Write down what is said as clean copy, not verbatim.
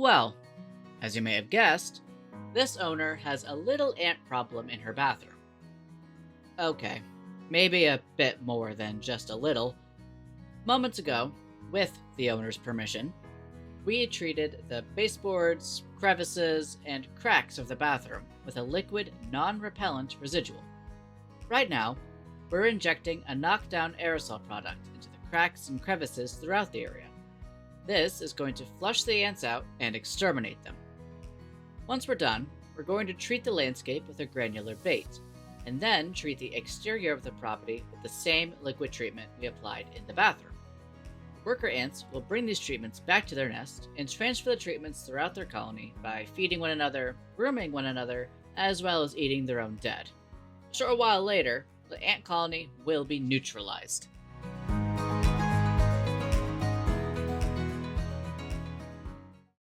Well, as you may have guessed, this owner has a little ant problem in her bathroom. Okay, maybe a bit more than just a little. Moments ago, with the owner's permission, we treated the baseboards, crevices, and cracks of the bathroom with a liquid non repellent residual. Right now, we're injecting a knockdown aerosol product into the cracks and crevices throughout the area. This is going to flush the ants out and exterminate them. Once we're done, we're going to treat the landscape with a granular bait, and then treat the exterior of the property with the same liquid treatment we applied in the bathroom. Worker ants will bring these treatments back to their nest and transfer the treatments throughout their colony by feeding one another, grooming one another, as well as eating their own dead. A short while later, the ant colony will be neutralized.